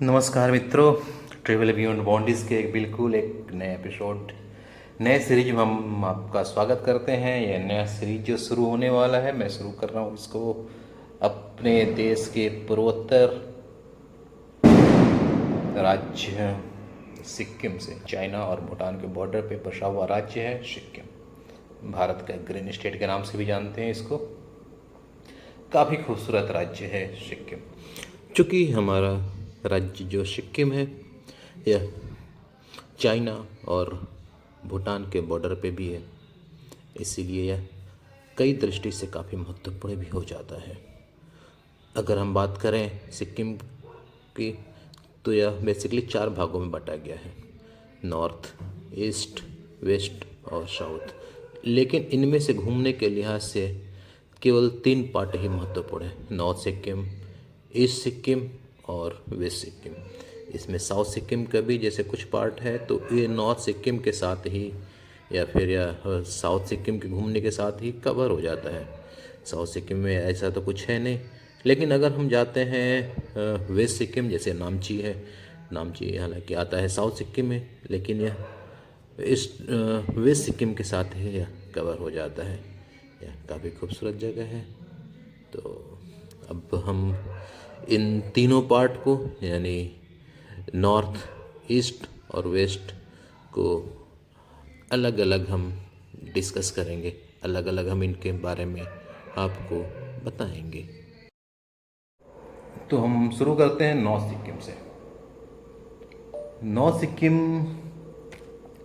नमस्कार मित्रों, travel beyond boundaries के बिल्कुल एक नए एपिसोड, नए सीरीज में हम आपका स्वागत करते हैं। यह नया सीरीज जो शुरू होने वाला है, मैं शुरू कर रहा हूँ इसको अपने देश के पूर्वोत्तर राज्य सिक्किम से। चाइना और भूटान के बॉर्डर पे बसा हुआ राज्य है सिक्किम। भारत का ग्रीन स्टेट के नाम से भी जानते हैं इसको। काफ़ी खूबसूरत राज्य है सिक्किम। चूँकि हमारा राज्य जो सिक्किम है यह चाइना और भूटान के बॉर्डर पे भी है, इसीलिए यह कई दृष्टि से काफ़ी महत्वपूर्ण भी हो जाता है। अगर हम बात करें सिक्किम की, तो यह बेसिकली 4 भागों में बांटा गया है: नॉर्थ, ईस्ट, वेस्ट और साउथ। लेकिन इनमें से घूमने के लिहाज से केवल 3 पार्ट ही महत्वपूर्ण है: नॉर्थ सिक्किम, ईस्ट सिक्किम और वेस्ट सिक्किम। इसमें साउथ सिक्किम का भी जैसे कुछ पार्ट है, तो ये नॉर्थ सिक्किम के साथ ही या साउथ सिक्किम के घूमने के साथ ही कवर हो जाता है। साउथ सिक्किम में ऐसा तो कुछ है नहीं। लेकिन अगर हम जाते हैं वेस्ट सिक्किम, जैसे नामची है, नामची हालांकि आता है साउथ सिक्किम में, लेकिन यह इस वेस्ट सिक्किम के साथ ही यह कवर हो जाता है। यह काफ़ी खूबसूरत जगह है। तो अब हम इन तीनों पार्ट को, यानी नॉर्थ, ईस्ट और वेस्ट को अलग अलग हम डिस्कस करेंगे, अलग अलग हम इनके बारे में आपको बताएंगे। तो हम शुरू करते हैं नॉर्थ सिक्किम से। नॉर्थ सिक्किम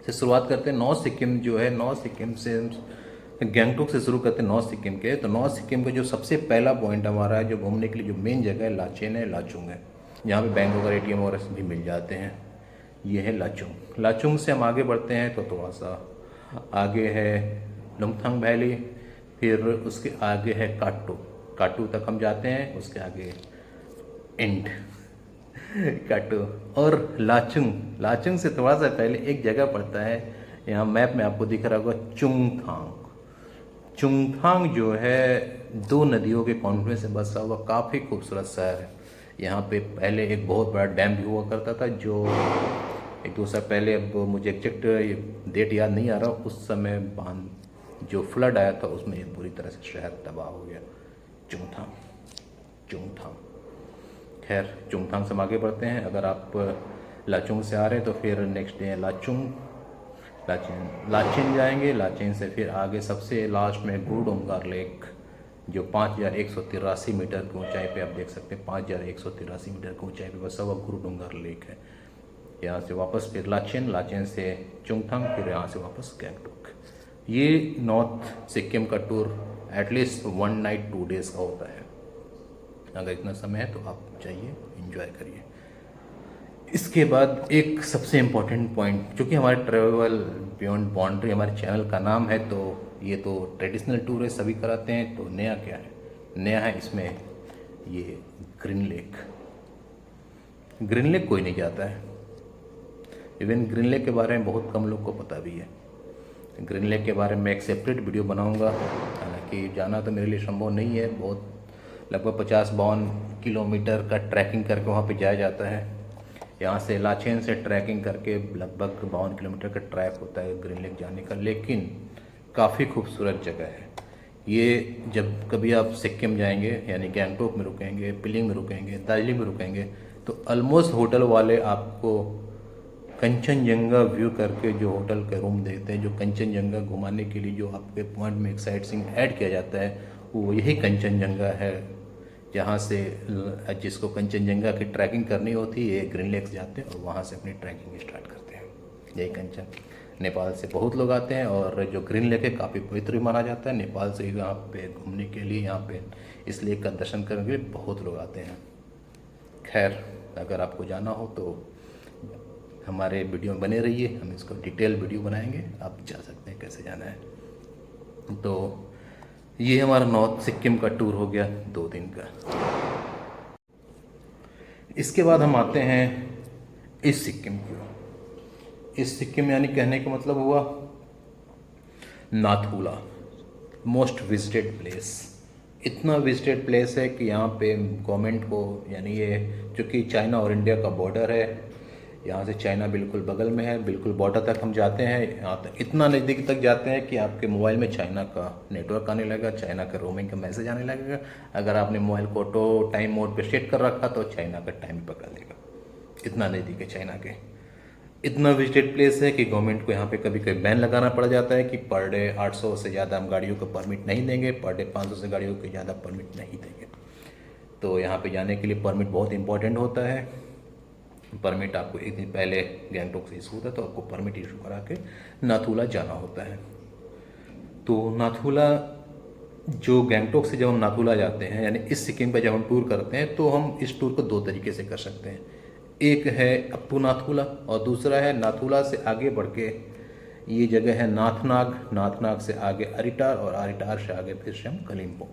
से शुरुआत करते हैं। नॉर्थ सिक्किम जो है, नॉर्थ सिक्किम से गैंगटोक से शुरू करते हैं नॉर्थ सिक्किम के। तो नॉर्थ सिक्किम का जो सबसे पहला पॉइंट हमारा है, जो घूमने के लिए जो मेन जगह है, लाचेन है, लाचुंग है। यहाँ पे बैंक वगैरह, एटीएम वगैरह भी मिल जाते हैं। ये है लाचुंग। लाचुंग से हम आगे बढ़ते हैं तो थोड़ा सा आगे है लुमथांग वैली, फिर उसके आगे है काटू। काटू तक हम जाते हैं, उसके आगे एंड काटू। और लाचुंग, लाचुंग से थोड़ा सा पहले एक जगह पड़ता है, यहाँ मैप में आपको दिख रहा होगा, चुंगथांग। चुंगथांग जो है 2 नदियों के कॉन्फ्लुएंस से बसा हुआ काफ़ी खूबसूरत शहर है। यहाँ पे पहले एक बहुत बड़ा डैम भी हुआ करता था, जो 1-2 साल पहले, अब मुझे एग्जैक्ट डेट याद नहीं आ रहा, उस समय बांध जो फ्लड आया था उसमें ये पूरी तरह से शहर तबाह हो गया। चुंगथांग, चुंगथांग। खैर, चुंगथांग से हम आगे बढ़ते हैं। अगर आप लाचुंग से आ रहे हैं तो फिर नेक्स्ट डे है लाचुंग, लाचेन। लाचेन जाएंगे, लाचेन से फिर आगे सबसे लास्ट में गुरुडोंगर लेक, जो 5183 मीटर की ऊंचाई पे आप देख सकते हैं। 5183 मीटर की ऊंचाई पे बसा हुआ गुरुडोंगर लेक है। यहाँ से वापस फिर लाचेन, लाचेन से चुंगथांग, फिर यहाँ से वापस गैंगटोक। ये नॉर्थ सिक्किम का टूर एटलीस्ट 1 नाइट 2 डेज़ का होता है। अगर इतना समय है तो आप जाइए, एंजॉय करिए। इसके बाद एक सबसे इम्पोर्टेंट पॉइंट, क्योंकि हमारे ट्रेवल बियॉन्ड बाउंड्री हमारे चैनल का नाम है, तो ये तो ट्रेडिशनल टूर है, सभी कराते हैं। तो नया क्या है? नया है इसमें ये ग्रीन लेक। ग्रीन लेक कोई नहीं जाता है। इवन ग्रीन लेक के बारे में बहुत कम लोग को पता भी है। ग्रीन लेक के बारे में एक सेपरेट वीडियो बनाऊंगा। हालांकि जाना तो मेरे लिए संभव नहीं है, बहुत लगभग 50-52 किलोमीटर का ट्रैकिंग करके वहाँ पे जाया जाता है। यहाँ से लाचेन से ट्रैकिंग करके लगभग 52 किलोमीटर का ट्रैक होता है ग्रीन लेक जाने का। लेकिन काफ़ी खूबसूरत जगह है ये। जब कभी आप सिक्किम जाएंगे, यानी गैंगटोक में रुकेंगे, पिलिंग में रुकेंगे, दार्जिलिंग में रुकेंगे, तो ऑलमोस्ट होटल वाले आपको कंचनजंगा व्यू करके जो होटल के रूम देते हैं, जो कंचनजंगा घुमाने के लिए जो आपके पॉइंट में एक साइट सीइंग ऐड किया जाता है, वो यही कंचनजंगा है। जहाँ से जिसको कंचनजंगा की ट्रैकिंग करनी होती है, ये ग्रीन लेक्स जाते हैं और वहाँ से अपनी ट्रैकिंग स्टार्ट करते हैं। यही कंचन। नेपाल से बहुत लोग आते हैं, और जो ग्रीन लेक है काफ़ी पवित्र भी माना जाता है। नेपाल से यहाँ पे घूमने के लिए, यहाँ पे इस लेक का दर्शन करने के लिए बहुत लोग आते हैं। खैर, अगर आपको जाना हो तो हमारे वीडियो में बने रहिए, हम इसको डिटेल वीडियो बनाएंगे, आप जा सकते हैं कैसे जाना है। तो ये हमारा नॉर्थ सिक्किम का टूर हो गया 2 दिन का। इसके बाद हम आते हैं ईस्ट सिक्किम की। ईस्ट सिक्किम यानी कहने का मतलब हुआ नाथुला, मोस्ट विजिटेड प्लेस इतना विजिटेड प्लेस है कि यहाँ पे गवर्नमेंट को, यानी ये चूँकि चाइना और इंडिया का बॉर्डर है, यहाँ से चाइना बिल्कुल बगल में है, बिल्कुल बॉर्डर तक हम जाते हैं, यहाँ तक इतना नज़दीक तक जाते हैं कि आपके मोबाइल में चाइना का नेटवर्क आने लगेगा, चाइना का रोमिंग का मैसेज आने लगेगा। अगर आपने मोबाइल को ऑटो टाइम मोड पे सेट कर रखा तो चाइना का टाइम पकड़ लेगा। इतना नज़दीक है चाइना के। इतना विजिटेड प्लेस है कि गवर्नमेंट को यहाँ पे कभी कभी बैन लगाना पड़ जाता है कि पर डे 800 से ज़्यादा हम गाड़ियों को परमिट नहीं देंगे, पर डे 500 से गाड़ियों को ज़्यादा परमिट नहीं देंगे। तो यहाँ पे जाने के लिए परमिट बहुत इंपॉर्टेंट होता है। परमिट आपको एक दिन पहले गैंगटॉक से इशू होता है, तो आपको परमिट इशू करा के नाथुला जाना होता है। तो नाथुला जो गैंगटॉक से जब हम नाथुला जाते हैं, यानी इस सिक्किम का जब हम टूर करते हैं, तो हम इस टूर को 2 तरीके से कर सकते हैं। एक है अप टू नाथुला और दूसरा है नाथुला से आगे बढ़ के, ये जगह है नाथनाग, नाथनाग से आगे अरिटार और अरिटार से आगे फिर से हम कलिम्पोंग,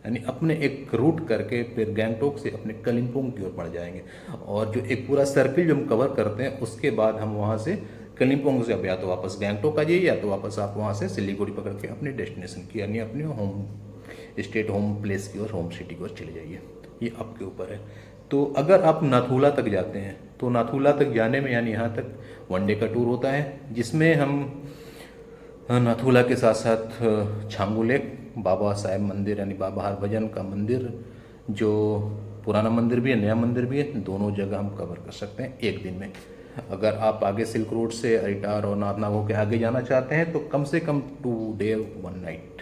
यानी अपने एक रूट करके फिर गैंगटॉक से अपने कलिम्पोंग की ओर बढ़ जाएंगे। और जो एक पूरा सर्किल जो हम कवर करते हैं, उसके बाद हम वहाँ से कलिम्पोंग से अब या तो वापस गैंगटॉक आ जाइए, या तो वापस आप वहाँ से सिलीगुड़ी पकड़ के अपने डेस्टिनेशन की, यानी अपने होम स्टेट, होम प्लेस की ओर, होम सिटी की ओर चले जाइए। ये आपके ऊपर है। तो अगर आप नाथुला तक जाते हैं, तो नाथुला तक जाने में, यानी यहाँ तक 1 डे का टूर होता है, जिसमें हम नाथुला के साथ साथ छांगू लेक, बाबा साहेब मंदिर यानी बाबा हरभजन का मंदिर, जो पुराना मंदिर भी है, नया मंदिर भी है, दोनों जगह हम कवर कर सकते हैं एक दिन में। अगर आप आगे सिल्क रोड से अरिटार और नाथनाग होकर आगे जाना चाहते हैं, तो कम से कम 2 डे 1 नाइट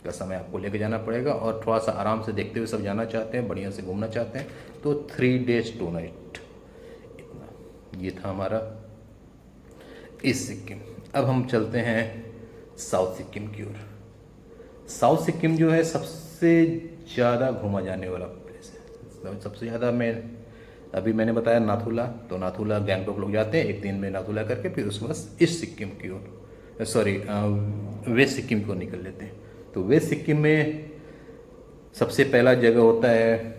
का समय आपको लेके जाना पड़ेगा। और थोड़ा सा आराम से देखते हुए सब जाना चाहते हैं, बढ़िया से घूमना चाहते हैं, तो 3 डेज 2 नाइट इतना। ये था हमारा ईस्ट सिक्किम। अब हम चलते हैं साउथ सिक्किम की ओर। साउथ सिक्किम जो है सबसे ज़्यादा घूमा जाने वाला प्लेस है। सबसे ज़्यादा मैंने बताया नाथुला, तो नाथुला गैंगटॉक लोग जाते हैं एक दिन में नाथुला करके, फिर उसके बाद ईस्ट सिक्किम की ओर, सॉरी वेस्ट सिक्किम की ओर निकल लेते हैं। तो वेस्ट सिक्किम में सबसे पहला जगह होता है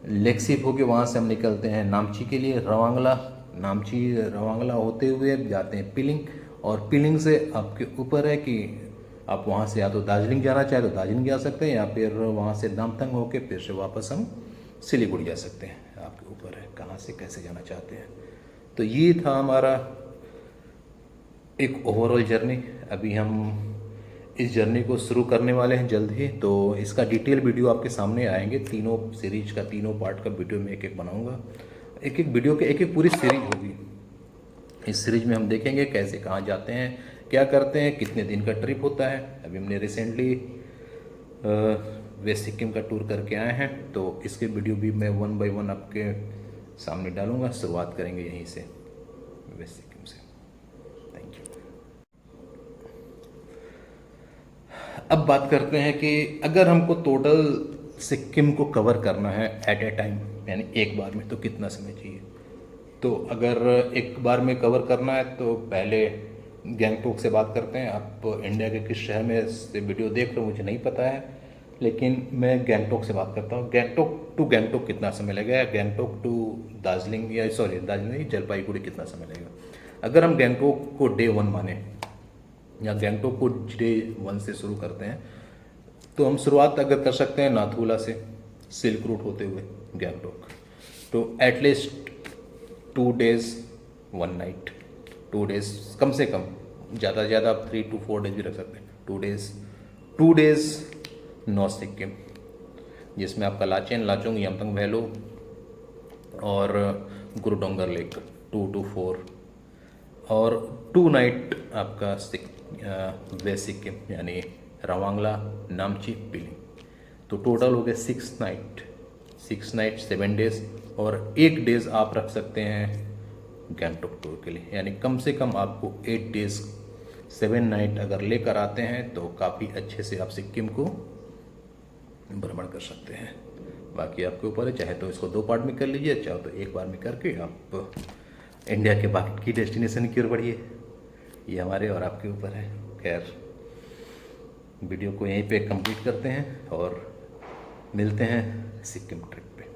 लेक्सिप होके, वहाँ से हम निकलते हैं नामची के लिए, रवांगला, नामची रवांगला होते हुए जाते हैं पिलिंग, और पिलिंग से आपके ऊपर है कि आप वहाँ से या तो दार्जिलिंग जाना चाहें तो दार्जिलिंग जा सकते हैं, या फिर वहाँ से नामथंग होके फिर से वापस हम सिलीगुड़ी जा सकते हैं। आपके ऊपर है कहाँ से कैसे जाना चाहते हैं। तो ये था हमारा एक ओवरऑल जर्नी। अभी हम इस जर्नी को शुरू करने वाले हैं जल्द ही, तो इसका डिटेल वीडियो आपके सामने आएंगे। तीनों सीरीज का, 3 पार्ट का वीडियो मैं एक बनाऊंगा। एक वीडियो के एक पूरी सीरीज होगी। इस सीरीज में हम देखेंगे कैसे कहाँ जाते हैं, क्या करते हैं, कितने दिन का ट्रिप होता है। अभी हमने रिसेंटली वेस्ट सिक्किम का टूर करके आए हैं, तो इसके वीडियो भी मैं 1 बाय 1 आपके सामने डालूंगा। शुरुआत करेंगे यहीं से, वेस्ट सिक्किम से। Thank you. अब बात करते हैं कि अगर हमको टोटल सिक्किम को कवर करना है एट ए टाइम, यानी एक बार में, तो कितना समय चाहिए। तो अगर एक बार में कवर करना है तो पहले गैंगटॉक से बात करते हैं। आप इंडिया के किस शहर में से वीडियो देख रहे हो मुझे नहीं पता है, लेकिन मैं गैंगटॉक से बात करता हूँ। गैंगटॉक टू गैंगटॉक कितना समय लगेगा, गैंगटॉक टू दार्जिलिंग, या सॉरी दार्जिलिंग जलपाईगुड़ी कितना समय लगेगा। अगर हम गैंगटॉक को डे 1 माने, या गैंगटॉक को डे 1 से शुरू करते हैं, तो हम शुरुआत अगर कर सकते हैं नाथुला से सिल्क रूट होते हुए गैंगटॉक, तो एटलीस्ट 2 डेज 1 नाइट, 2 डेज कम से कम, ज़्यादा से ज़्यादा 3 to 4 डेज भी रख सकते हैं। 2 डेज नॉर्थ सिक्किम, जिसमें आपका लाचेन, लाचोंग, यमथंग वैलो और गुरुडोंगर लेक 2 to 4, और 2 नाइट आपका वेस्ट सिक्किम यानी रवांगला, नामची, पिलिंग। तो टोटल हो गए 6 नाइट 7 डेज, और 1 डेज आप रख सकते हैं गैंगटॉक टूर के लिए। यानी कम से कम आपको 8 डेज 7 नाइट अगर लेकर आते हैं तो काफ़ी अच्छे से आप सिक्किम को भ्रमण कर सकते हैं। बाकी आपके ऊपर है, चाहे तो इसको 2 पार्ट में कर लीजिए, चाहे तो एक बार में करके आप इंडिया के बाकी की डेस्टिनेशन की ओर बढ़िए। ये हमारे और आपके ऊपर है। खैर, वीडियो को यहीं पे कंप्लीट करते हैं और मिलते हैं सिक्किम ट्रिप पे।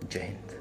जय हिंद।